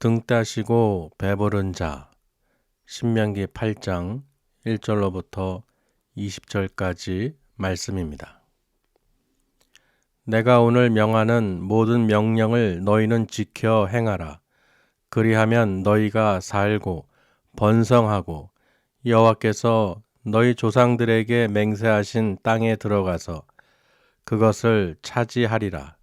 등 따시고 배부른 자. 신명기 8장 1절로부터 20절까지 말씀입니다. 내가 오늘 명하는 모든 명령을 너희는 지켜 행하라. 그리하면 너희가 살고 번성하고 여호와께서 너희 조상들에게 맹세하신 땅에 들어가서 그것을 차지하리라.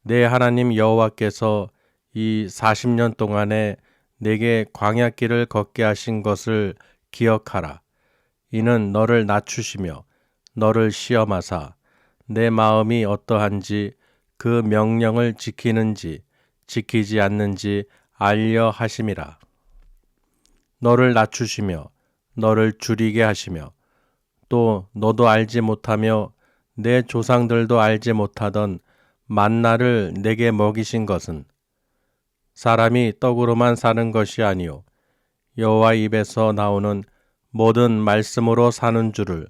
내 하나님 여호와께서 이 40년 동안에 내게 광야길을 걷게 하신 것을 기억하라. 이는 너를 낮추시며 너를 시험하사 내 마음이 어떠한지 그 명령을 지키는지 지키지 않는지 알려 하심이라. 너를 낮추시며 너를 줄이게 하시며 또 너도 알지 못하며 내 조상들도 알지 못하던 만나를 내게 먹이신 것은 사람이 떡으로만 사는 것이 아니요 여호와 입에서 나오는 모든 말씀으로 사는 줄을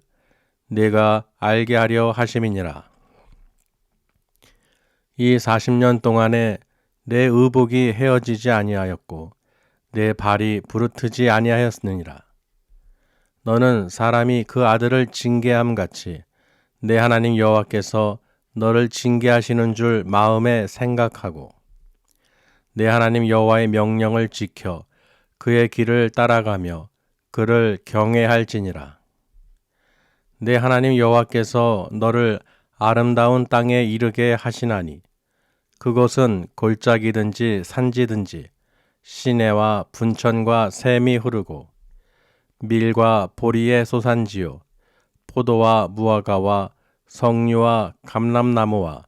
내가 알게 하려 하심이니라. 이 40년 동안에 내 의복이 헤어지지 아니하였고 내 발이 부르트지 아니하였느니라. 너는 사람이 그 아들을 징계함 같이 내 하나님 여호와께서 너를 징계하시는 줄 마음에 생각하고 내 하나님 여호와의 명령을 지켜 그의 길을 따라가며 그를 경외할지니라. 내 하나님 여호와께서 너를 아름다운 땅에 이르게 하시나니 그곳은 골짜기든지 산지든지 시내와 분천과 샘이 흐르고 밀과 보리의 소산지요 포도와 무화과와 석류와 감람나무와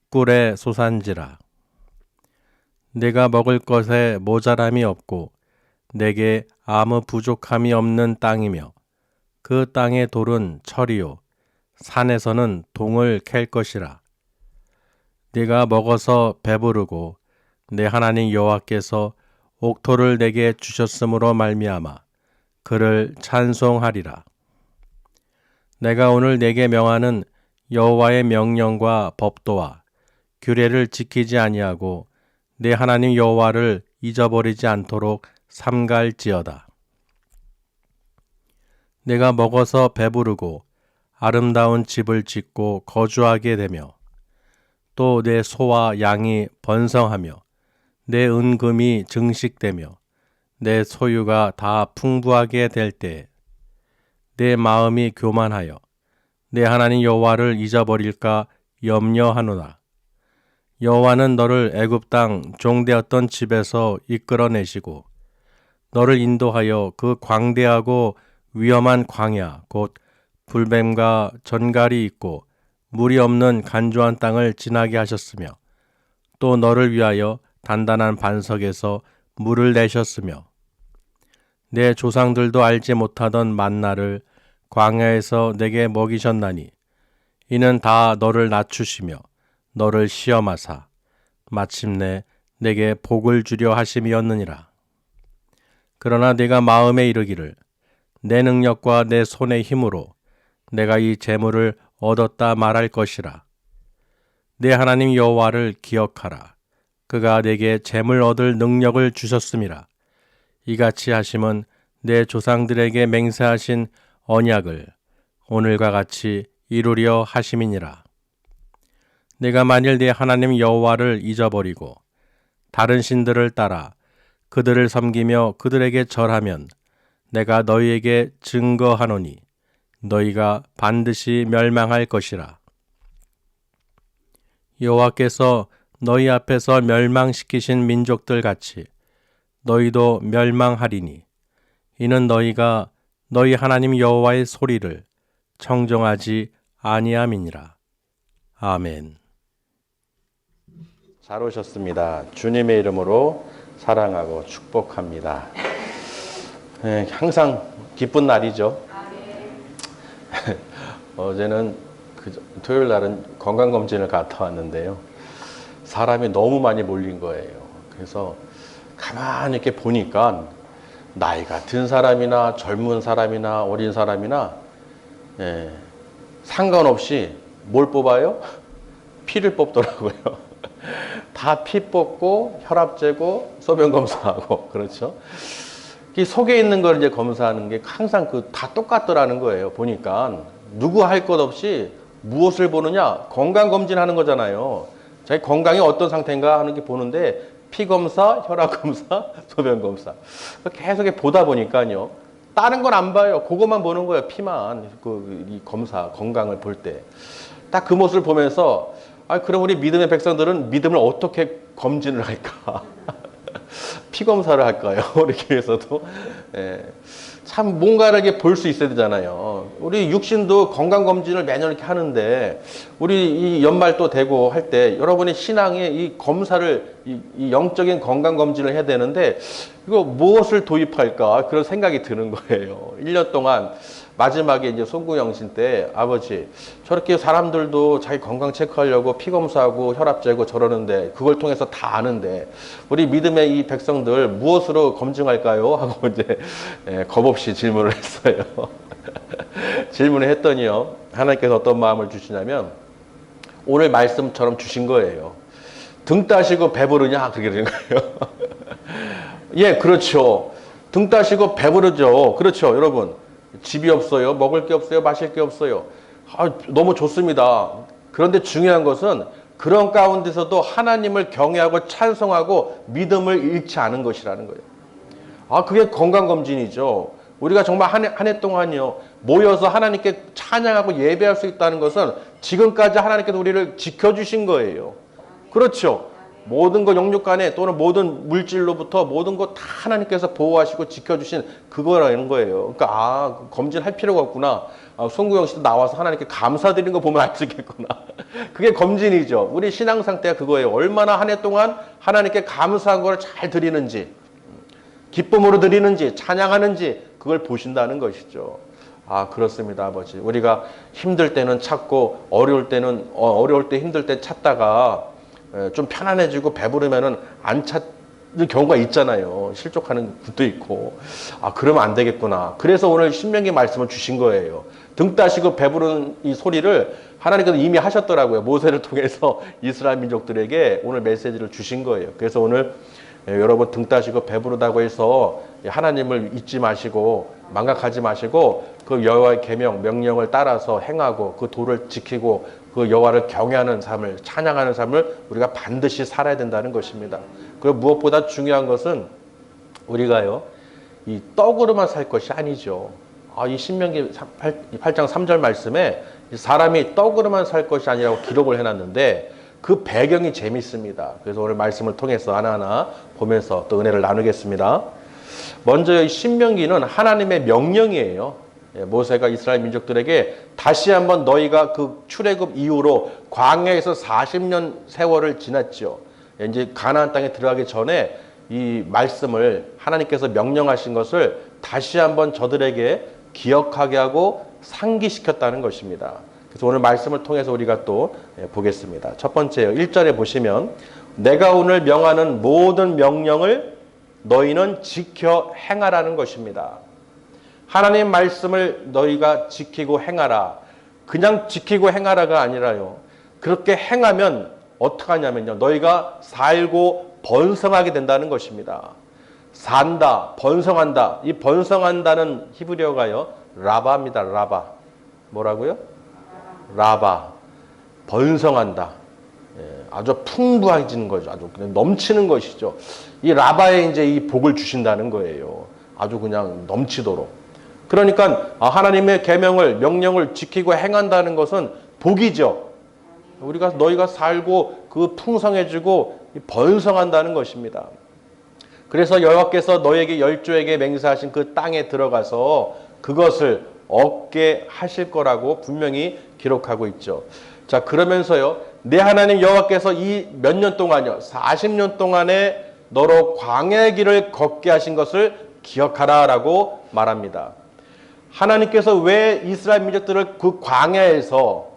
꿀의 소산지라. 내가 먹을 것에 모자람이 없고 내게 아무 부족함이 없는 땅이며 그 땅의 돌은 철이요 산에서는 동을 캘 것이라. 네가 먹어서 배부르고 내 하나님 여호와께서 옥토를 내게 주셨으므로 말미암아 그를 찬송하리라. 내가 오늘 내게 명하는 여호와의 명령과 법도와 규례를 지키지 아니하고 내 하나님 여호와를 잊어버리지 않도록 삼갈지어다. 내가 먹어서 배부르고 아름다운 집을 짓고 거주하게 되며 또 내 소와 양이 번성하며 내 은금이 증식되며 내 소유가 다 풍부하게 될 때에 내 마음이 교만하여 내 하나님 여호와를 잊어버릴까 염려하노라. 여호와는 너를 애굽 땅 종되었던 집에서 이끌어내시고 너를 인도하여 그 광대하고 위험한 광야 곧 불뱀과 전갈이 있고 물이 없는 간조한 땅을 지나게 하셨으며 또 너를 위하여 단단한 반석에서 물을 내셨으며 내 조상들도 알지 못하던 만나를 광야에서 내게 먹이셨나니 이는 다 너를 낮추시며 너를 시험하사 마침내 내게 복을 주려 하심이었느니라. 그러나 내가 마음에 이르기를 내 능력과 내 손의 힘으로 내가 이 재물을 얻었다 말할 것이라. 내 하나님 여호와를 기억하라. 그가 내게 재물 얻을 능력을 주셨음이라. 이같이 하심은 내 조상들에게 맹세하신 언약을 오늘과 같이 이루려 하심이니라. 내가 만일 내 하나님 여호와를 잊어버리고 다른 신들을 따라 그들을 섬기며 그들에게 절하면 내가 너희에게 증거하노니 너희가 반드시 멸망할 것이라. 여호와께서 너희 앞에서 멸망시키신 민족들 같이 너희도 멸망하리니 이는 너희가 너희 하나님 여호와의 소리를 청정하지 아니함이니라. 아멘. 잘 오셨습니다. 주님의 이름으로 사랑하고 축복합니다. 항상 기쁜 날이죠. 어제는 토요일 날은 건강검진을 갔다 왔는데요. 사람이 너무 많이 몰린 거예요. 그래서 가만히 이렇게 보니까 나이 같은 사람이나 젊은 사람이나 어린 사람이나 상관없이 뭘 뽑아요? 피를 뽑더라고요. 다 피 뽑고 혈압 재고 소변 검사하고 그렇죠. 이 속에 있는 걸 이제 검사하는 게 항상 다 똑같더라는 거예요. 보니까 누구 할 것 없이 무엇을 보느냐? 건강 검진하는 거잖아요. 자기 건강이 어떤 상태인가 하는 게 보는데 피 검사, 혈압 검사, 소변 검사 계속 보다 보니까요. 다른 건 안 봐요. 그것만 보는 거예요. 피만 이 검사 건강을 볼 때 딱 그 모습을 보면서 그럼 우리 믿음의 백성들은 믿음을 어떻게 검진을 할까? 피 검사를 할까요? 우리 교회에서도 참 뭔가를 이렇게 볼 수 있어야 되잖아요. 우리 육신도 건강 검진을 매년 이렇게 하는데 우리 이 연말 또 되고 할 때 여러분의 신앙의 이 검사를 이 영적인 건강 검진을 해야 되는데 이거 무엇을 도입할까 그런 생각이 드는 거예요. 1년 동안 마지막에 이제 송구영신 때 아버지 저렇게 사람들도 자기 건강 체크하려고 피 검사하고 혈압 재고 저러는데 그걸 통해서 다 아는데 우리 믿음의 이 백성들 무엇으로 검증할까요? 하고 이제 겁 없이 질문을 했어요. 질문을 했더니요. 하나님께서 어떤 마음을 주시냐면 오늘 말씀처럼 주신 거예요. 등 따시고 배부르냐? 그렇게 되는 거예요. 예, 그렇죠. 등 따시고 배부르죠. 그렇죠, 여러분. 집이 없어요. 먹을 게 없어요. 마실 게 없어요. 너무 좋습니다. 그런데 중요한 것은 그런 가운데서도 하나님을 경외하고 찬송하고 믿음을 잃지 않은 것이라는 거예요. 그게 건강검진이죠. 우리가 정말 한 해 동안요 모여서 하나님께 찬양하고 예배할 수 있다는 것은 지금까지 하나님께서 우리를 지켜주신 거예요. 그렇죠. 모든 것 영육간에 또는 모든 물질로부터 모든 것 다 하나님께서 보호하시고 지켜주신 그거라는 거예요. 그러니까 검진할 필요가 없구나. 송구영 씨도 나와서 하나님께 감사드리는 거 보면 알 수 있겠구나. 그게 검진이죠. 우리 신앙 상태가 그거예요. 얼마나 한 해 동안 하나님께 감사한 걸 잘 드리는지, 기쁨으로 드리는지, 찬양하는지 그걸 보신다는 것이죠. 그렇습니다, 아버지. 우리가 힘들 때는 찾고 어려울 때 힘들 때 찾다가 좀 편안해지고 배부르면은 안 찾는 경우가 있잖아요. 실족하는 것도 있고. 그러면 안 되겠구나. 그래서 오늘 신명기 말씀을 주신 거예요. 등 따시고 배부른 이 소리를 하나님께서 이미 하셨더라고요. 모세를 통해서 이스라엘 민족들에게 오늘 메시지를 주신 거예요. 그래서 오늘 여러분 등 따시고 배부르다고 해서 하나님을 잊지 마시고 망각하지 마시고 그 여호와의 계명 명령을 따라서 행하고 그 도를 지키고 그 여호와를 경외하는 삶을 찬양하는 삶을 우리가 반드시 살아야 된다는 것입니다. 그리고 무엇보다 중요한 것은 우리가요 이 떡으로만 살 것이 아니죠. 이 신명기 8장 3절 말씀에 사람이 떡으로만 살 것이 아니라고 기록을 해놨는데 그 배경이 재밌습니다. 그래서 오늘 말씀을 통해서 하나하나 보면서 또 은혜를 나누겠습니다. 먼저 이 신명기는 하나님의 명령이에요. 모세가 이스라엘 민족들에게 다시 한번 너희가 그 출애굽 이후로 광야에서 40년 세월을 지났죠. 이제 가나안 땅에 들어가기 전에 이 말씀을 하나님께서 명령하신 것을 다시 한번 저들에게 기억하게 하고 상기시켰다는 것입니다. 그래서 오늘 말씀을 통해서 우리가 또 보겠습니다. 첫 번째요. 1절에 보시면 내가 오늘 명하는 모든 명령을 너희는 지켜 행하라는 것입니다. 하나님 말씀을 너희가 지키고 행하라. 그냥 지키고 행하라가 아니라요. 그렇게 행하면 어떻게 하냐면요. 너희가 살고 번성하게 된다는 것입니다. 산다, 번성한다. 이 번성한다는 히브리어가요. 라바입니다. 라바. 뭐라고요? 라바. 번성한다. 아주 풍부해지는 거죠. 아주 그냥 넘치는 것이죠. 이 라바에 이제 이 복을 주신다는 거예요. 아주 그냥 넘치도록. 그러니까 하나님의 계명을 명령을 지키고 행한다는 것은 복이죠. 너희가 살고 그 풍성해지고 번성한다는 것입니다. 그래서 여호와께서 너에게 열조에게 맹세하신 그 땅에 들어가서 그것을 얻게 하실 거라고 분명히 기록하고 있죠. 자, 그러면서요. 내 하나님 여호와께서 이 몇 년 동안요. 40년 동안에 너로 광야의 길을 걷게 하신 것을 기억하라라고 말합니다. 하나님께서 왜 이스라엘 민족들을 그 광야에서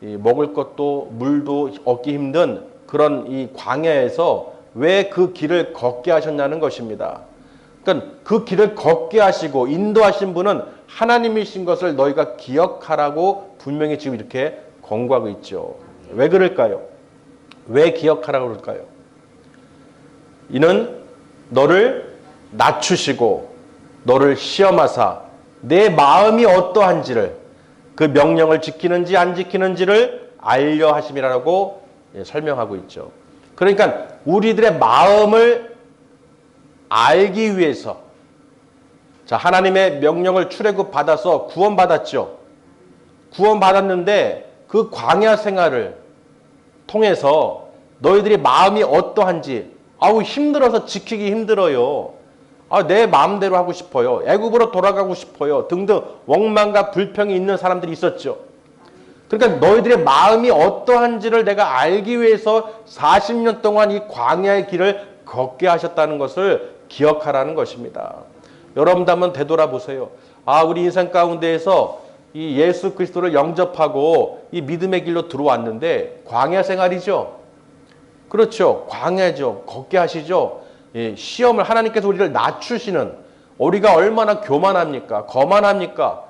먹을 것도 물도 얻기 힘든 그런 이 광야에서 왜 그 길을 걷게 하셨냐는 것입니다. 그러니까 그 길을 걷게 하시고 인도하신 분은 하나님이신 것을 너희가 기억하라고 분명히 지금 이렇게 권고하고 있죠. 왜 그럴까요? 왜 기억하라고 그럴까요? 이는 너를 낮추시고 너를 시험하사 내 마음이 어떠한지를, 그 명령을 지키는지 안 지키는지를 알려 하심이라고 설명하고 있죠. 그러니까 우리들의 마음을 알기 위해서, 자, 하나님의 명령을 출애굽 받아서 구원받았죠. 구원받았는데 그 광야 생활을 통해서 너희들이 마음이 어떠한지, 아우 힘들어서 지키기 힘들어요. 내 마음대로 하고 싶어요. 애굽으로 돌아가고 싶어요. 등등 원망과 불평이 있는 사람들이 있었죠. 그러니까 너희들의 마음이 어떠한지를 내가 알기 위해서 40년 동안 이 광야의 길을 걷게 하셨다는 것을 기억하라는 것입니다. 여러분도 한번 되돌아보세요. 우리 인생 가운데에서 이 예수 그리스도를 영접하고 이 믿음의 길로 들어왔는데 광야 생활이죠. 그렇죠. 광야죠. 걷게 하시죠. 시험을 하나님께서 우리를 낮추시는, 우리가 얼마나 교만합니까? 거만합니까?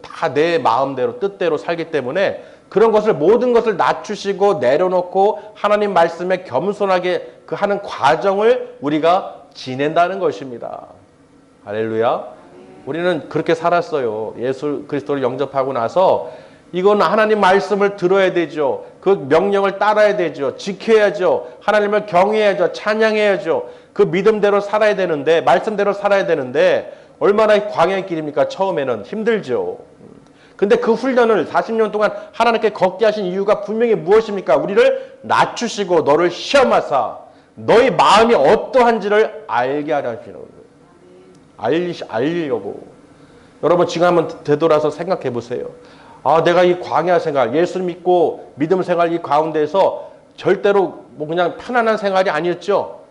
다 내 마음대로 뜻대로 살기 때문에 그런 것을, 모든 것을 낮추시고 내려놓고 하나님 말씀에 겸손하게 그 하는 과정을 우리가 지낸다는 것입니다. 할렐루야. 우리는 그렇게 살았어요. 예수 그리스도를 영접하고 나서 이건 하나님 말씀을 들어야 되죠. 그 명령을 따라야 되죠. 지켜야죠. 하나님을 경외해야죠. 찬양해야죠. 그 믿음대로 살아야 되는데, 말씀대로 살아야 되는데 얼마나 광야의 길입니까? 처음에는 힘들죠. 근데 그 훈련을 40년 동안 하나님께 걷게 하신 이유가 분명히 무엇입니까? 우리를 낮추시고 너를 시험하사 너희 마음이 어떠한지를 알게 하려 하시는 거예요. 알리려고. 여러분 지금 한번 되돌아서 생각해 보세요. 내가 이 광야 생활, 예수 믿고 믿음 생활 이 가운데서 절대로 그냥 편안한 생활이 아니었죠.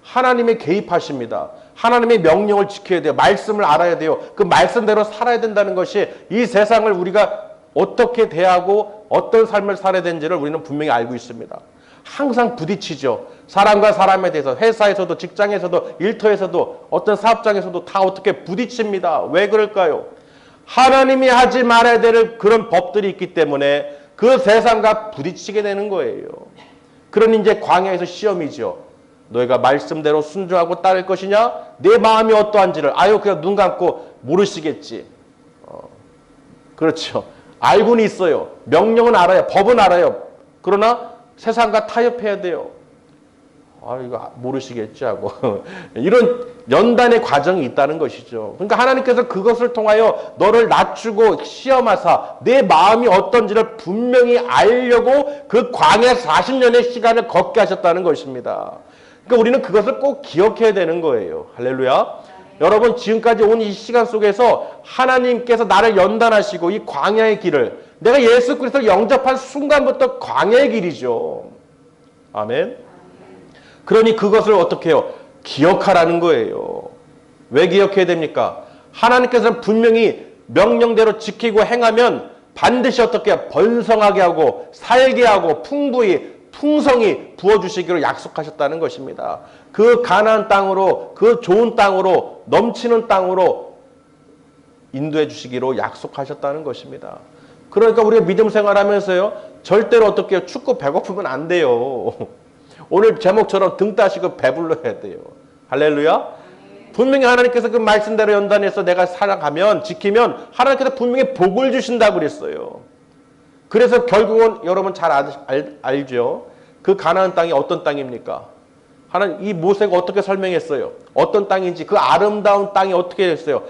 하나님이 개입하십니다. 하나님의 명령을 지켜야 돼요. 말씀을 알아야 돼요. 그 말씀대로 살아야 된다는 것이, 이 세상을 우리가 어떻게 대하고 어떤 삶을 살아야 되는지를 우리는 분명히 알고 있습니다. 항상 부딪히죠. 사람과 사람에 대해서, 회사에서도, 직장에서도, 일터에서도, 어떤 사업장에서도 다 어떻게 부딪힙니다. 왜 그럴까요? 하나님이 하지 말아야 될 그런 법들이 있기 때문에 그 세상과 부딪히게 되는 거예요. 그러니 이제 광야에서 시험이죠. 너희가 말씀대로 순종하고 따를 것이냐? 내 마음이 어떠한지를 그냥 눈 감고 모르시겠지. 그렇죠. 알고는 있어요. 명령은 알아요. 법은 알아요. 그러나 세상과 타협해야 돼요. 이거 모르시겠지 하고 이런 연단의 과정이 있다는 것이죠. 그러니까 하나님께서 그것을 통하여 너를 낮추고 시험하사 내 마음이 어떤지를 분명히 알려고 그 광야 40년의 시간을 걷게 하셨다는 것입니다. 그러니까 우리는 그것을 꼭 기억해야 되는 거예요. 할렐루야. 여러분 지금까지 온 이 시간 속에서 하나님께서 나를 연단하시고 이 광야의 길을, 내가 예수 그리스도를 영접한 순간부터 광야의 길이죠. 아멘. 그러니 그것을 어떻게 해요? 기억하라는 거예요. 왜 기억해야 됩니까? 하나님께서는 분명히 명령대로 지키고 행하면 반드시 어떻게 해요? 번성하게 하고 살게 하고 풍성히 부어주시기로 약속하셨다는 것입니다. 그 가나안 땅으로, 그 좋은 땅으로, 넘치는 땅으로 인도해 주시기로 약속하셨다는 것입니다. 그러니까 우리가 믿음 생활하면서요, 절대로 어떻게 해요? 춥고 배고프면 안 돼요. 오늘 제목처럼 등 따시고 배불러야 돼요. 할렐루야. 분명히 하나님께서 그 말씀대로 연단해서 내가 살아가면, 지키면 하나님께서 분명히 복을 주신다고 그랬어요. 그래서 결국은 여러분 잘 알죠. 그 가나안 땅이 어떤 땅입니까? 하나님 이 모세가 어떻게 설명했어요? 어떤 땅인지, 그 아름다운 땅이 어떻게 됐어요?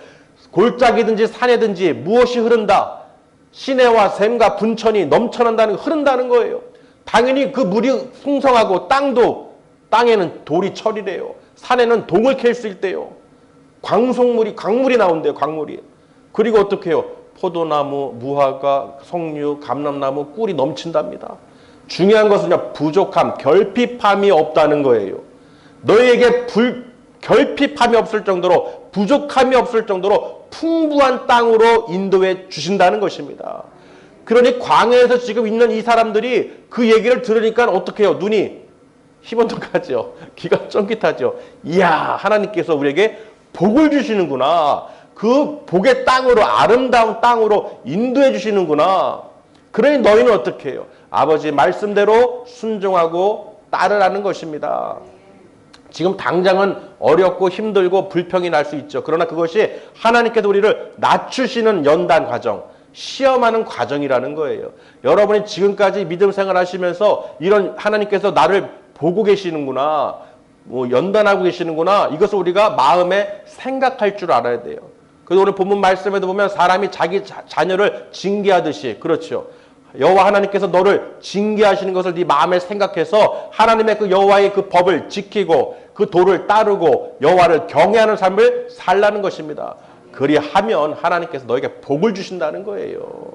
골짜기든지 산이든지 무엇이 흐른다? 시내와 샘과 분천이 넘쳐난다는, 흐른다는 거예요. 당연히 그 물이 풍성하고 땅에는 돌이 철이래요. 산에는 동을 캘 수 있대요. 광물이 나온대요. 광물이. 그리고 어떻게 해요? 포도나무, 무화과, 석류, 감람나무, 꿀이 넘친답니다. 중요한 것은 부족함, 결핍함이 없다는 거예요. 너희에게 결핍함이 없을 정도로, 부족함이 없을 정도로 풍부한 땅으로 인도해 주신다는 것입니다. 그러니 광야에서 지금 있는 이 사람들이 그 얘기를 들으니까 어떻게 해요? 눈이 희번덕하죠. 귀가 쫑깃하죠. 이야, 하나님께서 우리에게 복을 주시는구나. 그 복의 땅으로, 아름다운 땅으로 인도해 주시는구나. 그러니 너희는 어떻게 해요? 아버지 말씀대로 순종하고 따르라는 것입니다. 지금 당장은 어렵고 힘들고 불평이 날 수 있죠. 그러나 그것이 하나님께서 우리를 낮추시는 연단 과정, 시험하는 과정이라는 거예요. 여러분이 지금까지 믿음 생활 하시면서 이런 하나님께서 나를 보고 계시는구나, 연단하고 계시는구나, 이것을 우리가 마음에 생각할 줄 알아야 돼요. 그래서 오늘 본문 말씀에도 보면 사람이 자기 자녀를 징계하듯이, 그렇죠. 여호와 하나님께서 너를 징계하시는 것을 네 마음에 생각해서 하나님의 그 여호와의 그 법을 지키고 그 도를 따르고 여호와를 경외하는 삶을 살라는 것입니다. 그리하면 하나님께서 너에게 복을 주신다는 거예요.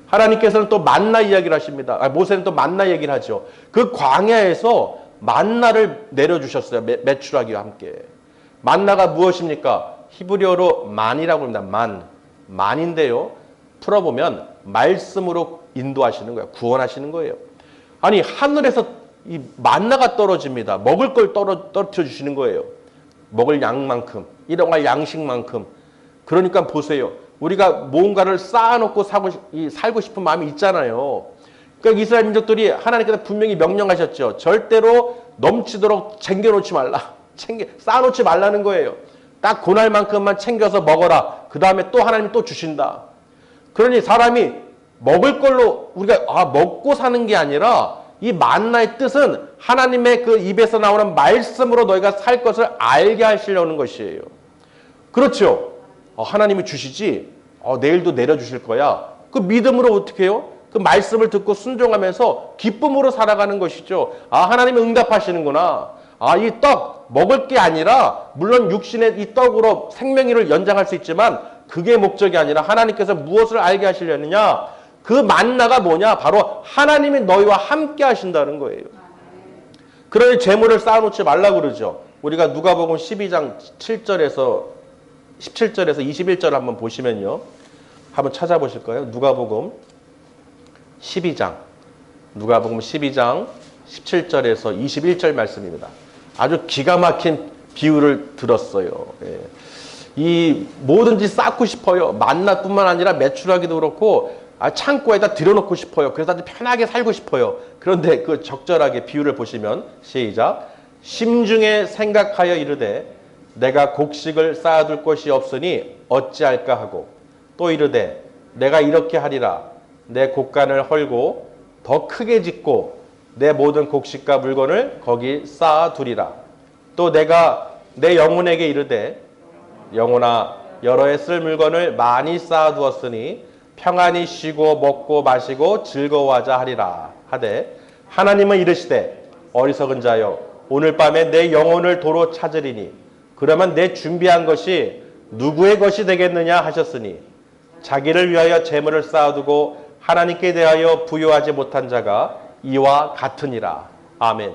하나님께서는 또 만나 이야기를 하십니다. 모세는 또 만나 얘기를 하죠. 그 광야에서 만나를 내려주셨어요. 메추라기와 함께. 만나가 무엇입니까? 히브리어로 만이라고 합니다. 만인데요. 풀어보면 말씀으로 인도하시는 거예요. 구원하시는 거예요. 아니 하늘에서 이 만나가 떨어집니다. 먹을 걸 떨어뜨려 주시는 거예요. 먹을 양만큼, 일용할 양식만큼. 그러니까 보세요. 우리가 뭔가를 쌓아놓고 살고 싶은 마음이 있잖아요. 그러니까 이스라엘 민족들이 하나님께서 분명히 명령하셨죠. 절대로 넘치도록 챙겨놓지 말라. 쌓아놓지 말라는 거예요. 딱 그날만큼만 챙겨서 먹어라. 그 다음에 또 하나님이 또 주신다. 그러니 사람이 먹을 걸로 우리가 먹고 사는 게 아니라 이 만나의 뜻은 하나님의 그 입에서 나오는 말씀으로 너희가 살 것을 알게 하시려는 것이에요. 그렇죠. 하나님이 주시지. 내일도 내려주실 거야. 그 믿음으로 어떻게 해요? 그 말씀을 듣고 순종하면서 기쁨으로 살아가는 것이죠. 하나님이 응답하시는구나. 이 떡 먹을 게 아니라 물론 육신의 이 떡으로 생명일을 연장할 수 있지만 그게 목적이 아니라 하나님께서 무엇을 알게 하시려느냐? 그 만나가 뭐냐? 바로 하나님이 너희와 함께 하신다는 거예요. 그러니 재물을 쌓아놓지 말라고 그러죠. 우리가 누가복음 12장 7절에서 17절에서 21절 한번 보시면요. 한번 찾아보실까요? 누가복음 12장 17절에서 21절 말씀입니다. 아주 기가 막힌 비유를 들었어요. 이 뭐든지 쌓고 싶어요. 만나뿐만 아니라 메추라기도 그렇고 창고에다 들여놓고 싶어요. 그래서 아주 편하게 살고 싶어요. 그런데 그 적절하게 비유를 보시면 시작. 심중에 생각하여 이르되 내가 곡식을 쌓아둘 곳이 없으니 어찌할까 하고 또 이르되 내가 이렇게 하리라. 내 곡간을 헐고 더 크게 짓고 내 모든 곡식과 물건을 거기 쌓아두리라. 또 내가 내 영혼에게 이르되 영혼아 여러 해 쓸 물건을 많이 쌓아두었으니 평안히 쉬고 먹고 마시고 즐거워하자 하리라 하되 하나님은 이르시되 어리석은 자여 오늘 밤에 내 영혼을 도로 찾으리니 그러면 내 준비한 것이 누구의 것이 되겠느냐 하셨으니 자기를 위하여 재물을 쌓아두고 하나님께 대하여 부요하지 못한 자가 이와 같으니라. 아멘.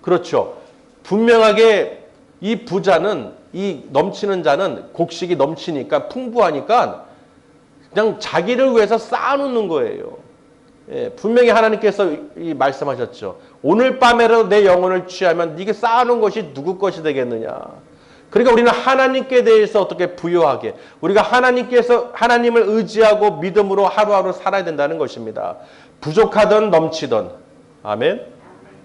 그렇죠. 분명하게 이 부자는 이 넘치는 자는 곡식이 넘치니까 풍부하니까 그냥 자기를 위해서 쌓아놓는 거예요. 분명히 하나님께서 이 말씀하셨죠. 오늘 밤에라도 내 영혼을 취하면 네게 쌓아놓은 것이 누구 것이 되겠느냐. 그러니까 우리는 하나님께 대해서 어떻게 부요하게 우리가 하나님을 의지하고 믿음으로 하루하루 살아야 된다는 것입니다. 부족하든 넘치든. 아멘.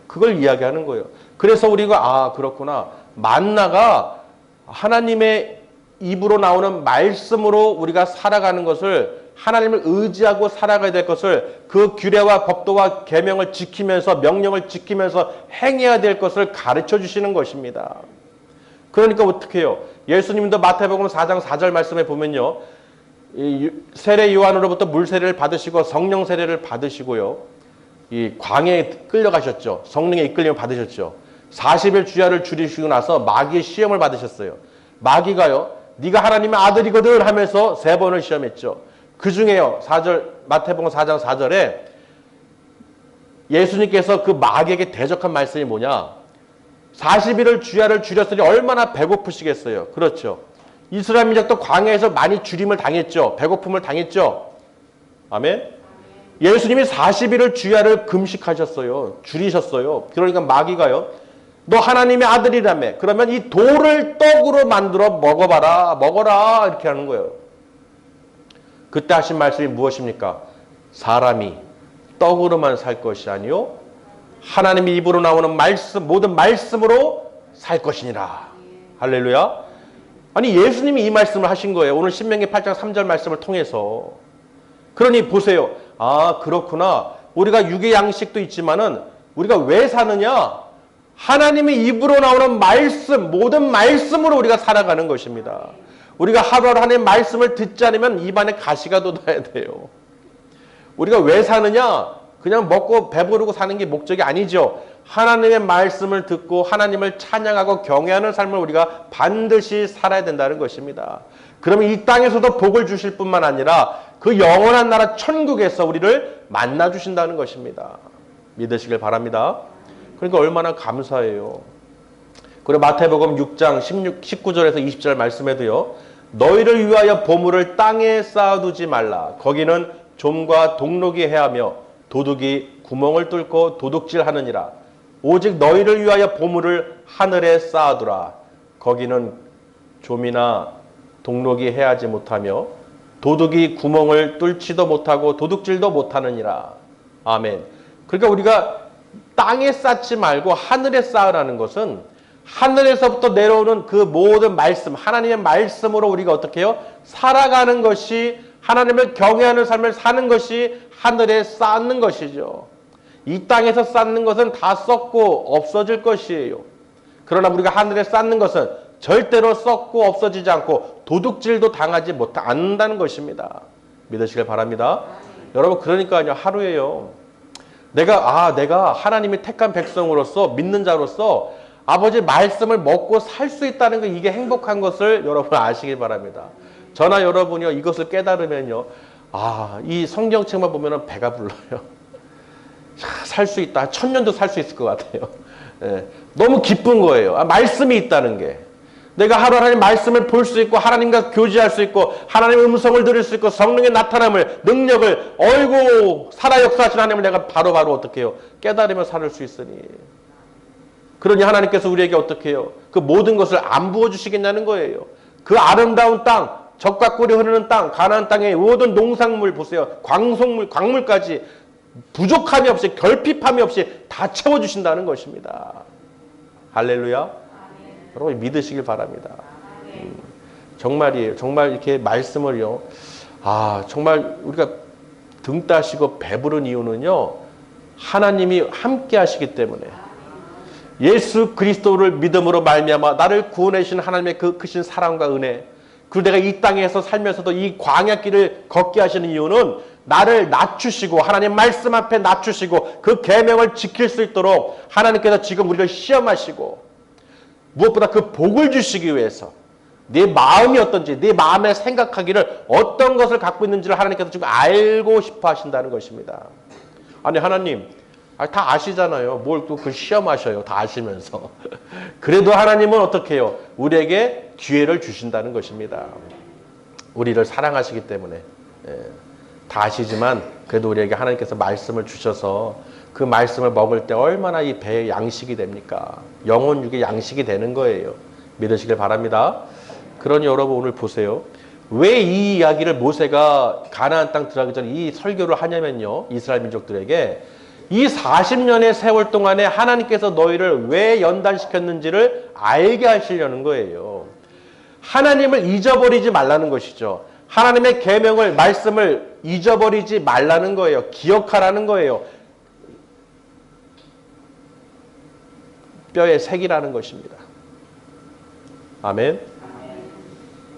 그걸 이야기하는 거예요. 그래서 우리가 그렇구나. 만나가 하나님의 입으로 나오는 말씀으로 우리가 살아가는 것을 하나님을 의지하고 살아가야 될 것을 그 규례와 법도와 계명을 지키면서 명령을 지키면서 행해야 될 것을 가르쳐 주시는 것입니다. 그러니까 어떻게 해요? 예수님도 마태복음 4장 4절 말씀에 보면요. 세례 요한으로부터 물 세례를 받으시고 성령 세례를 받으시고요. 이 광야에 끌려가셨죠. 성령의 이끌림을 받으셨죠. 40일 주야를 줄이시고 나서 마귀의 시험을 받으셨어요. 마귀가요. 네가 하나님의 아들이거든 하면서 3번을 시험했죠. 그 중에요. 마태복음 4장 4절에 예수님께서 그 마귀에게 대적한 말씀이 뭐냐. 40일을 주야를 줄였으니 얼마나 배고프시겠어요. 그렇죠. 이스라엘 민족도 광야에서 많이 줄임을 당했죠. 배고픔을 당했죠. 아멘. 예수님이 40일을 주야를 금식하셨어요. 줄이셨어요. 그러니까 마귀가요. 너 하나님의 아들이라며. 그러면 이 돌을 떡으로 만들어 먹어라. 이렇게 하는 거예요. 그때 하신 말씀이 무엇입니까? 사람이 떡으로만 살 것이 아니요 하나님의 입으로 나오는 말씀, 모든 말씀으로 살 것이니라. 할렐루야. 아니 예수님이 이 말씀을 하신 거예요. 오늘 신명기 8장 3절 말씀을 통해서. 그러니 보세요. 아 그렇구나. 우리가 육의 양식도 있지만은 우리가 왜 사느냐? 하나님의 입으로 나오는 말씀, 모든 말씀으로 우리가 살아가는 것입니다. 우리가 하루하루 하나님의 말씀을 듣지 않으면 입안에 가시가 돋아야 돼요. 우리가 왜 사느냐? 그냥 먹고 배부르고 사는 게 목적이 아니죠. 하나님의 말씀을 듣고 하나님을 찬양하고 경외하는 삶을 우리가 반드시 살아야 된다는 것입니다. 그러면 이 땅에서도 복을 주실 뿐만 아니라 그 영원한 나라 천국에서 우리를 만나 주신다는 것입니다. 믿으시길 바랍니다. 그러니까 얼마나 감사해요. 그리고 마태복음 6장 19절에서 20절 말씀에도요. 너희를 위하여 보물을 땅에 쌓아두지 말라. 거기는 좀과 동록이 해하며 도둑이 구멍을 뚫고 도둑질하느니라. 오직 너희를 위하여 보물을 하늘에 쌓아두라. 거기는 좀이나 동록이 해하지 못하며 도둑이 구멍을 뚫지도 못하고 도둑질도 못하느니라. 아멘. 그러니까 우리가 땅에 쌓지 말고 하늘에 쌓으라는 것은 하늘에서부터 내려오는 그 모든 말씀, 하나님의 말씀으로 우리가 어떻게 해요? 살아가는 것이, 하나님을 경외하는 삶을 사는 것이 하늘에 쌓는 것이죠. 이 땅에서 쌓는 것은 다 썩고 없어질 것이에요. 그러나 우리가 하늘에 쌓는 것은 절대로 썩고 없어지지 않고 도둑질도 당하지 않는다는 것입니다. 믿으시길 바랍니다. 여러분 그러니까요. 하루에요. 내가 하나님이 택한 백성으로서 믿는 자로서 아버지 말씀을 먹고 살 수 있다는 거 이게 행복한 것을 여러분 아시길 바랍니다. 저나 여러분이요 이것을 깨달으면요. 이 성경책만 보면은 배가 불러요. 살 수 있다. 1000년도 살 수 있을 것 같아요. 예, 너무 기쁜 거예요. 말씀이 있다는 게. 내가 하루 하나님 말씀을 볼 수 있고 하나님과 교제할 수 있고 하나님의 음성을 들을 수 있고 성령의 나타남을 능력을 얼고 살아 역사하신 하나님을 내가 바로바로 어떻게 해요? 깨달으며 살 수 있으니. 그러니 하나님께서 우리에게 어떻게 해요? 그 모든 것을 안 부어주시겠냐는 거예요. 그 아름다운 땅, 젖과 꿀이 흐르는 땅, 가나안 땅의 모든 농산물 보세요. 광물까지 부족함이 없이 결핍함이 없이 다 채워주신다는 것입니다. 할렐루야. 여러분 믿으시길 바랍니다. 정말이에요. 정말 이렇게 말씀을요. 정말 우리가 등 따시고 배부른 이유는요. 하나님이 함께 하시기 때문에 예수 그리스도를 믿음으로 말미암아 나를 구원하신 하나님의 그 크신 사랑과 은혜 그리고 내가 이 땅에서 살면서도 이 광야길을 걷게 하시는 이유는 나를 낮추시고 하나님 말씀 앞에 낮추시고 그 계명을 지킬 수 있도록 하나님께서 지금 우리를 시험하시고 무엇보다 그 복을 주시기 위해서 네 마음이 어떤지 네 마음에 생각하기를 어떤 것을 갖고 있는지를 하나님께서 지금 알고 싶어 하신다는 것입니다. 아니 하나님 다 아시잖아요. 뭘 또 그 시험하셔요. 다 아시면서. 그래도 하나님은 어떻게 해요? 우리에게 기회를 주신다는 것입니다. 우리를 사랑하시기 때문에. 다 아시지만 그래도 우리에게 하나님께서 말씀을 주셔서 그 말씀을 먹을 때 얼마나 이 배의 양식이 됩니까? 영혼 육의 양식이 되는 거예요. 믿으시길 바랍니다. 그러니 여러분 오늘 보세요. 왜 이 이야기를 모세가 가나안 땅 들어가기 전에 이 설교를 하냐면요. 이스라엘 민족들에게 이 40년의 세월 동안에 하나님께서 너희를 왜 연단시켰는지를 알게 하시려는 거예요. 하나님을 잊어버리지 말라는 것이죠. 하나님의 계명을 말씀을 잊어버리지 말라는 거예요. 기억하라는 거예요. 뼈에 새기라는 것입니다. 아멘.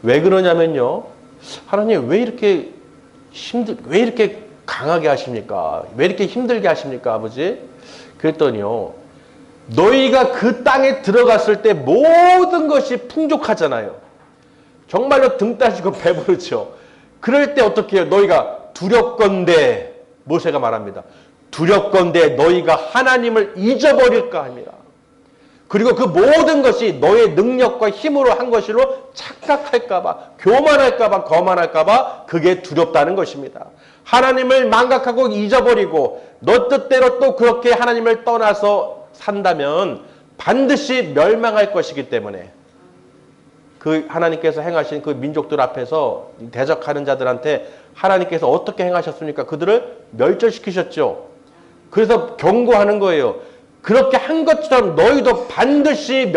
왜 그러냐면요. 하나님 왜 이렇게 왜 이렇게 강하게 하십니까? 왜 이렇게 힘들게 하십니까, 아버지? 그랬더니요. 너희가 그 땅에 들어갔을 때 모든 것이 풍족하잖아요. 정말로 등 따시고 배부르죠. 그럴 때 어떻게 해요? 너희가 두렵건대 모세가 말합니다. 두렵건대 너희가 하나님을 잊어버릴까 합니다. 그리고 그 모든 것이 너의 능력과 힘으로 한 것으로 착각할까봐, 교만할까봐, 거만할까봐 그게 두렵다는 것입니다. 하나님을 망각하고 잊어버리고 너 뜻대로 또 그렇게 하나님을 떠나서 산다면 반드시 멸망할 것이기 때문에 그 하나님께서 행하신 그 민족들 앞에서 대적하는 자들한테 하나님께서 어떻게 행하셨습니까? 그들을 멸절시키셨죠. 그래서 경고하는 거예요. 그렇게 한 것처럼 너희도 반드시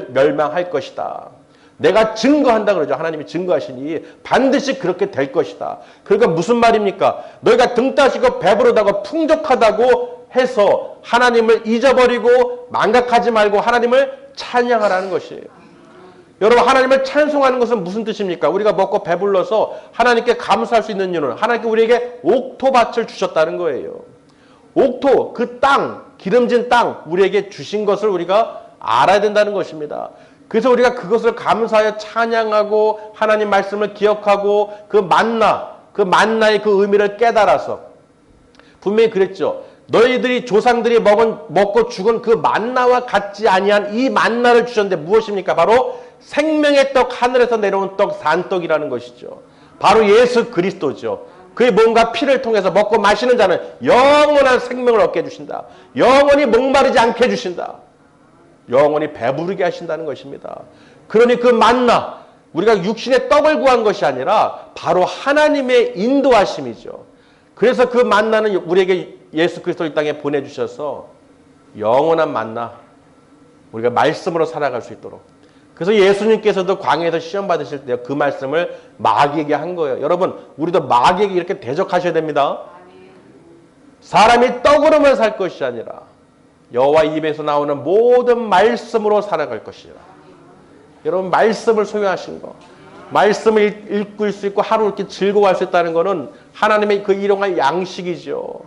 멸망할 것이다. 내가 증거한다 그러죠. 하나님이 증거하시니 반드시 그렇게 될 것이다. 그러니까 무슨 말입니까? 너희가 등 따시고 배부르다고 풍족하다고 해서 하나님을 잊어버리고 망각하지 말고 하나님을 찬양하라는 것이에요. 여러분, 하나님을 찬송하는 것은 무슨 뜻입니까? 우리가 먹고 배불러서 하나님께 감사할 수 있는 이유는 하나님께 우리에게 옥토밭을 주셨다는 거예요. 옥토, 그 땅, 기름진 땅 우리에게 주신 것을 우리가 알아야 된다는 것입니다. 그래서 우리가 그것을 감사하여 찬양하고 하나님 말씀을 기억하고 그 만나의 그 의미를 깨달아서 분명히 그랬죠. 너희들이 조상들이 먹고 죽은 그 만나와 같지 아니한 이 만나를 주셨는데 무엇입니까? 바로 생명의 떡, 하늘에서 내려온 떡, 산떡이라는 것이죠. 바로 예수 그리스도죠. 그의 몸과 피를 통해서 먹고 마시는 자는 영원한 생명을 얻게 해주신다. 영원히 목마르지 않게 해주신다. 영원히 배부르게 하신다는 것입니다. 그러니 그 만나, 우리가 육신의 떡을 구한 것이 아니라 바로 하나님의 인도하심이죠. 그래서 그 만나는 우리에게 예수 그리스도를 이 땅에 보내주셔서 영원한 만나, 우리가 말씀으로 살아갈 수 있도록. 그래서 예수님께서도 광야에서 시험 받으실 때 그 말씀을 마귀에게 한 거예요. 여러분, 우리도 마귀에게 이렇게 대적하셔야 됩니다. 사람이 떡으로만 살 것이 아니라 여호와 입에서 나오는 모든 말씀으로 살아갈 것이라. 여러분, 말씀을 소유하신 거, 말씀을 읽을 수 있고 하루 이렇게 즐거워할 수 있다는 것은 하나님의 그 일용할 양식이죠.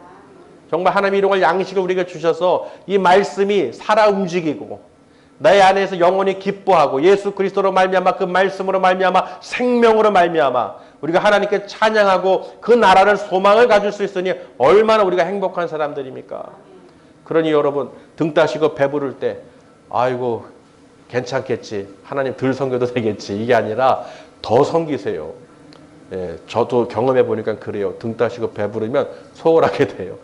정말 하나님의 일용할 양식을 우리에게 주셔서 이 말씀이 살아 움직이고 나의 안에서 영원히 기뻐하고 예수 그리스도로 말미암아 그 말씀으로 말미암아 생명으로 말미암아 우리가 하나님께 찬양하고 그 나라를 소망을 가질 수 있으니 얼마나 우리가 행복한 사람들입니까? 그러니 여러분, 등 따시고 배부를 때 아이고 괜찮겠지, 하나님 덜 섬겨도 되겠지, 이게 아니라 더 섬기세요. 예, 저도 경험해 보니까 그래요. 등 따시고 배부르면 소홀하게 돼요.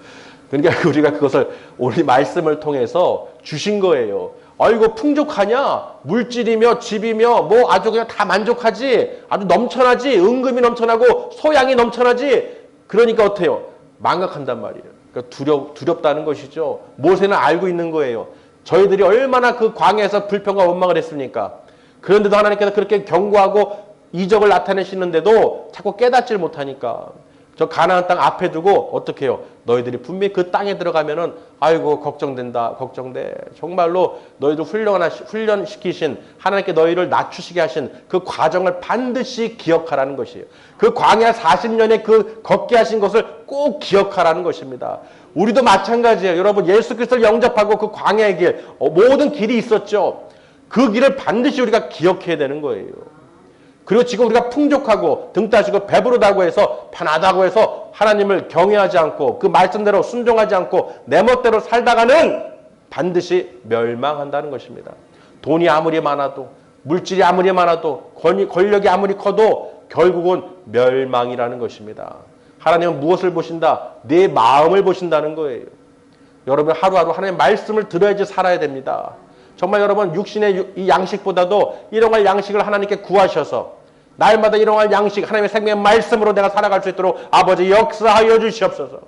그러니까 우리가 그것을 우리 말씀을 통해서 주신 거예요. 아이고 풍족하냐? 물질이며 집이며 뭐 아주 그냥 다 만족하지. 아주 넘쳐나지. 은금이 넘쳐나고 소양이 넘쳐나지. 그러니까 어때요? 망각한단 말이에요. 그러니까 두렵다는 것이죠. 모세는 알고 있는 거예요. 저희들이 얼마나 그 광야에서 불평과 원망을 했습니까? 그런데도 하나님께서 그렇게 경고하고 이적을 나타내시는데도 자꾸 깨닫지를 못하니까 저 가나안 땅 앞에 두고 어떻게 해요? 너희들이 분명히 그 땅에 들어가면은 아이고 걱정된다, 걱정돼. 정말로 너희들 훈련시키신 하나님께 너희를 낮추시게 하신 그 과정을 반드시 기억하라는 것이에요. 그 광야 40년에 그 걷게 하신 것을 꼭 기억하라는 것입니다. 우리도 마찬가지예요. 여러분, 예수 그리스도를 영접하고 그 광야의 길, 모든 길이 있었죠. 그 길을 반드시 우리가 기억해야 되는 거예요. 그리고 지금 우리가 풍족하고 등 따시고 배부르다고 해서 편하다고 해서 하나님을 경외하지 않고 그 말씀대로 순종하지 않고 내 멋대로 살다가는 반드시 멸망한다는 것입니다. 돈이 아무리 많아도 물질이 아무리 많아도 권력이 아무리 커도 결국은 멸망이라는 것입니다. 하나님은 무엇을 보신다? 내 마음을 보신다는 거예요. 여러분, 하루하루 하나님의 말씀을 들어야지 살아야 됩니다. 정말 여러분, 육신의 이 양식보다도 일용할 양식을 하나님께 구하셔서 날마다 일용할 양식, 하나님의 생명의 말씀으로 내가 살아갈 수 있도록 아버지 역사하여 주시옵소서.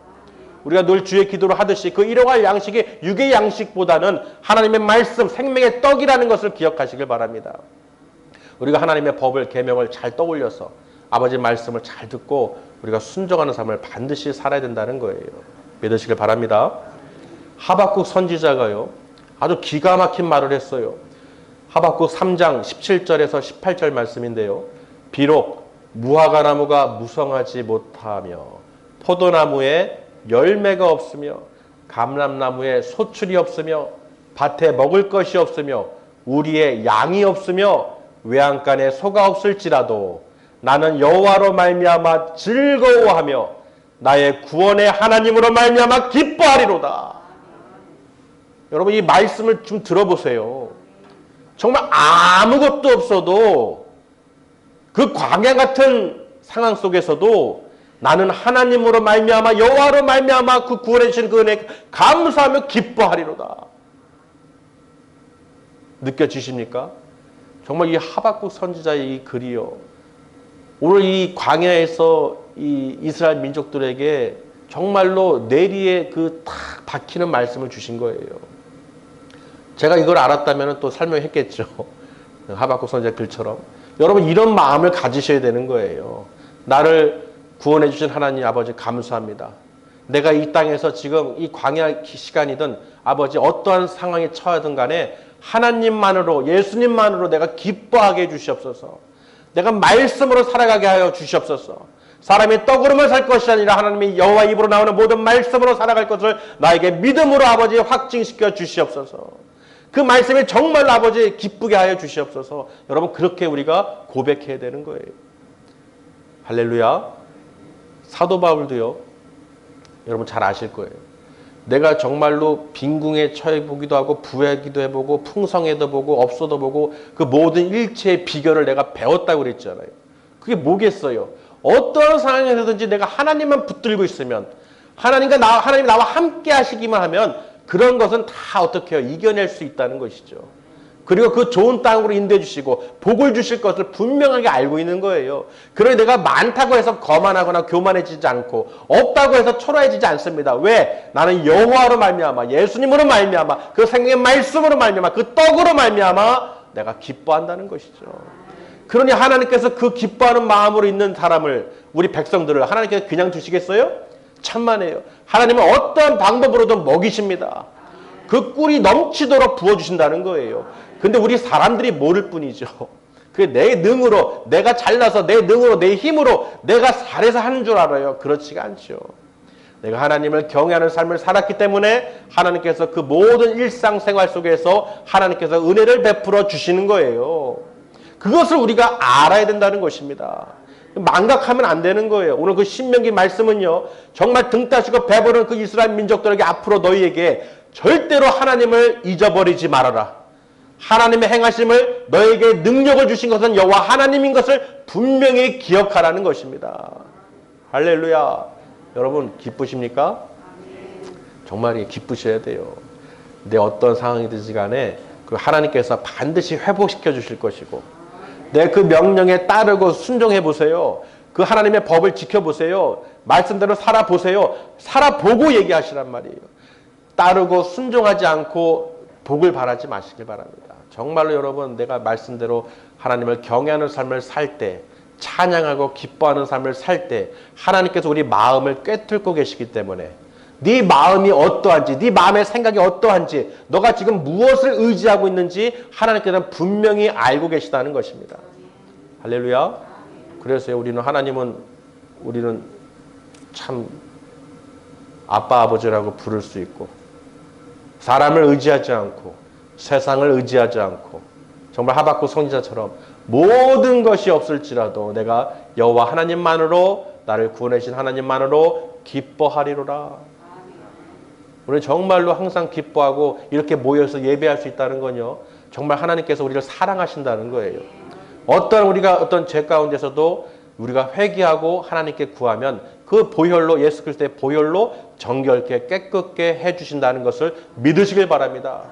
우리가 늘 주의 기도를 하듯이 그 일용할 양식이 육의 양식보다는 하나님의 말씀, 생명의 떡이라는 것을 기억하시길 바랍니다. 우리가 하나님의 법을, 계명을 잘 떠올려서 아버지 말씀을 잘 듣고 우리가 순종하는 삶을 반드시 살아야 된다는 거예요. 믿으시길 바랍니다. 하박국 선지자가요, 아주 기가 막힌 말을 했어요. 하박국 3장 17절에서 18절 말씀인데요. 비록 무화과 나무가 무성하지 못하며 포도나무에 열매가 없으며 감람나무에 소출이 없으며 밭에 먹을 것이 없으며 우리의 양이 없으며 외양간에 소가 없을지라도 나는 여호와로 말미암아 즐거워하며 나의 구원의 하나님으로 말미암아 기뻐하리로다. 여러분, 이 말씀을 좀 들어보세요. 정말 아무것도 없어도 그 광야 같은 상황 속에서도 나는 하나님으로 말미암아 여호와로 말미암아 그 구원해 주신 그 은혜 감사하며 기뻐하리로다. 느껴지십니까? 정말 이 하박국 선지자의 이 글이요, 오늘 이 광야에서 이 이스라엘 민족들에게 정말로 내리에 그 탁 박히는 말씀을 주신 거예요. 제가 이걸 알았다면 또 설명했겠죠. 하박국 선지자 글처럼. 여러분 이런 마음을 가지셔야 되는 거예요. 나를 구원해 주신 하나님 아버지 감사합니다. 내가 이 땅에서 지금 이 광야 시간이든 아버지 어떠한 상황에 처하든 간에 하나님만으로 예수님만으로 내가 기뻐하게 해 주시옵소서. 내가 말씀으로 살아가게 하여 주시옵소서. 사람이 떡으로만 살 것이 아니라 하나님이 여호와 입으로 나오는 모든 말씀으로 살아갈 것을 나에게 믿음으로 아버지 확증시켜 주시옵소서. 그 말씀이 정말로 아버지 기쁘게 하여 주시옵소서. 여러분 그렇게 우리가 고백해야 되는 거예요. 할렐루야. 사도 바울도요. 여러분 잘 아실 거예요. 내가 정말로 빈궁에 처해 보기도 하고 부하기도 해보고 풍성해도 보고 없어도 보고 그 모든 일체의 비결을 내가 배웠다고 그랬잖아요. 그게 뭐겠어요? 어떤 상황에서든지 내가 하나님만 붙들고 있으면 하나님이 나와 함께 하시기만 하면 그런 것은 다 어떻게 해요? 이겨낼 수 있다는 것이죠. 그리고 그 좋은 땅으로 인도해 주시고 복을 주실 것을 분명하게 알고 있는 거예요. 그러니 내가 많다고 해서 거만하거나 교만해지지 않고 없다고 해서 초라해지지 않습니다. 왜? 나는 여호와로 말미암아 예수님으로 말미암아 그 생명의 말씀으로 말미암아 그 떡으로 말미암아 내가 기뻐한다는 것이죠. 그러니 하나님께서 그 기뻐하는 마음으로 있는 사람을 우리 백성들을 하나님께서 그냥 두시겠어요? 천만에요. 하나님은 어떠한 방법으로든 먹이십니다. 그 꿀이 넘치도록 부어주신다는 거예요. 근데 우리 사람들이 모를 뿐이죠. 그게 내 능으로, 내가 잘나서 내 능으로, 내 힘으로 내가 잘해서 하는 줄 알아요. 그렇지가 않죠. 내가 하나님을 경외하는 삶을 살았기 때문에 하나님께서 그 모든 일상생활 속에서 하나님께서 은혜를 베풀어 주시는 거예요. 그것을 우리가 알아야 된다는 것입니다. 망각하면 안 되는 거예요. 오늘 그 신명기 말씀은요. 정말 등 따시고 배부른 그 이스라엘 민족들에게 앞으로 너희에게 절대로 하나님을 잊어버리지 말아라. 하나님의 행하심을 너에게 능력을 주신 것은 여호와 하나님인 것을 분명히 기억하라는 것입니다. 할렐루야. 여러분 기쁘십니까? 정말 기쁘셔야 돼요. 내 어떤 상황이든지 간에 그 하나님께서 반드시 회복시켜 주실 것이고 내 그 명령에 따르고 순종해 보세요. 그 하나님의 법을 지켜보세요. 말씀대로 살아보세요. 살아보고 얘기하시란 말이에요. 따르고 순종하지 않고 복을 바라지 마시길 바랍니다. 정말로 여러분 내가 말씀대로 하나님을 경외하는 삶을 살 때 찬양하고 기뻐하는 삶을 살 때 하나님께서 우리 마음을 꿰뚫고 계시기 때문에 네 마음이 어떠한지 네 마음의 생각이 어떠한지 너가 지금 무엇을 의지하고 있는지 하나님께서는 분명히 알고 계시다는 것입니다. 할렐루야. 그래서 우리는 참 아빠 아버지라고 부를 수 있고 사람을 의지하지 않고 세상을 의지하지 않고 정말 하박국 선지자처럼 모든 것이 없을지라도 내가 여호와 하나님만으로 나를 구원해 주신 하나님만으로 기뻐하리로라. 우리는 정말로 항상 기뻐하고 이렇게 모여서 예배할 수 있다는 건요. 정말 하나님께서 우리를 사랑하신다는 거예요. 우리가 어떤 죄 가운데서도 우리가 회개하고 하나님께 구하면 그 보혈로 예수 그리스도의 보혈로 정결케 깨끗게 해주신다는 것을 믿으시길 바랍니다.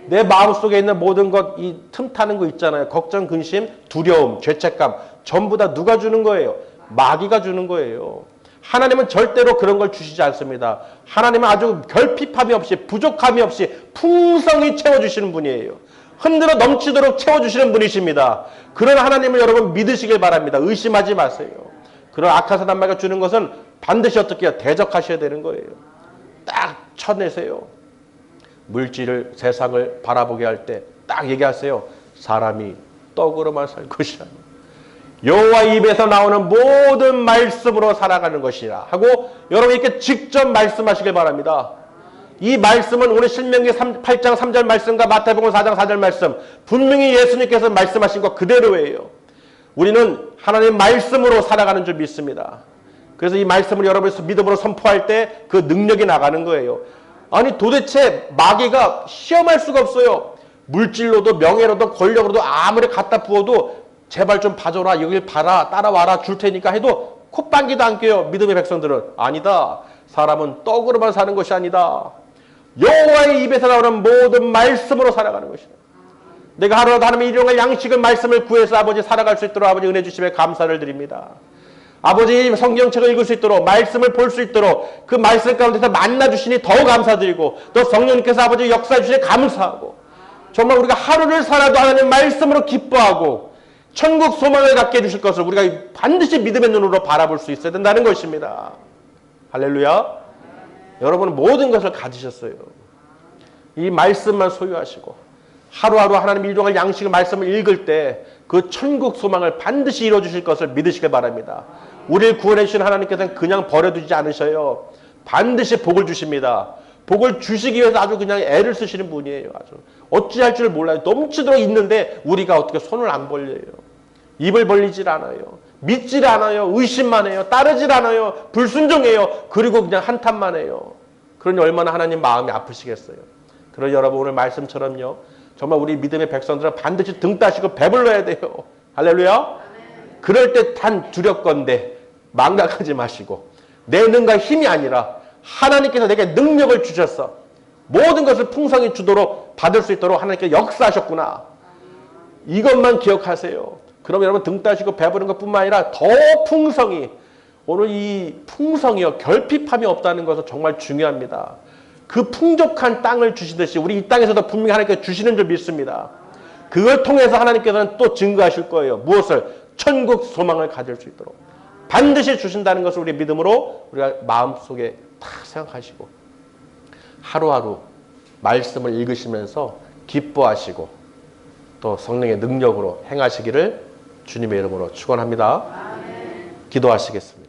내 마음속에 있는 모든 것, 이 틈타는 거 있잖아요. 걱정, 근심, 두려움, 죄책감 전부 다 누가 주는 거예요? 마귀가 주는 거예요. 하나님은 절대로 그런 걸 주시지 않습니다. 하나님은 아주 결핍함이 없이 부족함이 없이 풍성히 채워주시는 분이에요. 흔들어 넘치도록 채워주시는 분이십니다. 그런 하나님을 여러분 믿으시길 바랍니다. 의심하지 마세요. 그런 악한 사단마귀가 주는 것은 반드시 어떻게 해요? 대적하셔야 되는 거예요. 딱 쳐내세요. 물질을 세상을 바라보게 할 때 딱 얘기하세요. 사람이 떡으로만 살 것이 아니라 여호와 입에서 나오는 모든 말씀으로 살아가는 것이라 하고 여러분 이렇게 직접 말씀하시길 바랍니다. 이 말씀은 오늘 신명기 8장 3절 말씀과 마태복음 4장 4절 말씀 분명히 예수님께서 말씀하신 것 그대로예요. 우리는 하나님 말씀으로 살아가는 줄 믿습니다. 그래서 이 말씀을 여러분이 믿음으로 선포할 때 그 능력이 나가는 거예요. 아니 도대체 마귀가 시험할 수가 없어요. 물질로도 명예로도 권력으로도 아무리 갖다 부어도 제발 좀 봐줘라 여길 봐라 따라와라 줄 테니까 해도 콧방귀도 안 껴요. 믿음의 백성들은 아니다. 사람은 떡으로만 사는 것이 아니다. 여호와의 입에서 나오는 모든 말씀으로 살아가는 것이다. 내가 하루라도 하나님의 일용할 양식을 말씀을 구해서 아버지 살아갈 수 있도록 아버지 은혜 주심에 감사를 드립니다. 아버지 성경책을 읽을 수 있도록 말씀을 볼 수 있도록 그 말씀 가운데서 만나 주시니 더 감사드리고 또 성령님께서 아버지 역사해 주시니 감사하고 정말 우리가 하루를 살아도 하나님 말씀으로 기뻐하고 천국 소망을 갖게 해주실 것을 우리가 반드시 믿음의 눈으로 바라볼 수 있어야 된다는 것입니다. 할렐루야. 여러분은 모든 것을 가지셨어요. 이 말씀만 소유하시고 하루하루 하나님 일용할 양식의 말씀을 읽을 때 그 천국 소망을 반드시 이루어주실 것을 믿으시길 바랍니다. 우리를 구원해 주신 하나님께서는 그냥 버려두지 않으셔요. 반드시 복을 주십니다. 복을 주시기 위해서 아주 그냥 애를 쓰시는 분이에요. 아주 어찌할 줄 몰라요. 넘치도록 있는데 우리가 어떻게 손을 안 벌려요. 입을 벌리질 않아요. 믿질 않아요. 의심만 해요. 따르질 않아요. 불순종해요. 그리고 그냥 한탄만 해요. 그러니 얼마나 하나님 마음이 아프시겠어요. 그러니 여러분 오늘 말씀처럼요. 정말 우리 믿음의 백성들은 반드시 등 따시고 배불러야 돼요. 할렐루야. 그럴 때 단 두렵건대 망각하지 마시고 내 능과 힘이 아니라 하나님께서 내게 능력을 주셔서 모든 것을 풍성히 주도록 받을 수 있도록 하나님께서 역사하셨구나. 이것만 기억하세요. 그럼 여러분 등 따시고 배부른 것뿐만 아니라 더 풍성히 오늘 이 풍성이요 결핍함이 없다는 것은 정말 중요합니다. 그 풍족한 땅을 주시듯이 우리 이 땅에서도 분명히 하나님께서 주시는 줄 믿습니다. 그걸 통해서 하나님께서는 또 증거하실 거예요. 무엇을? 천국 소망을 가질 수 있도록 반드시 주신다는 것을 우리 믿음으로 우리가 마음속에 다 생각하시고 하루하루 말씀을 읽으시면서 기뻐하시고 또 성령의 능력으로 행하시기를 주님의 이름으로 축원합니다. 기도하시겠습니다.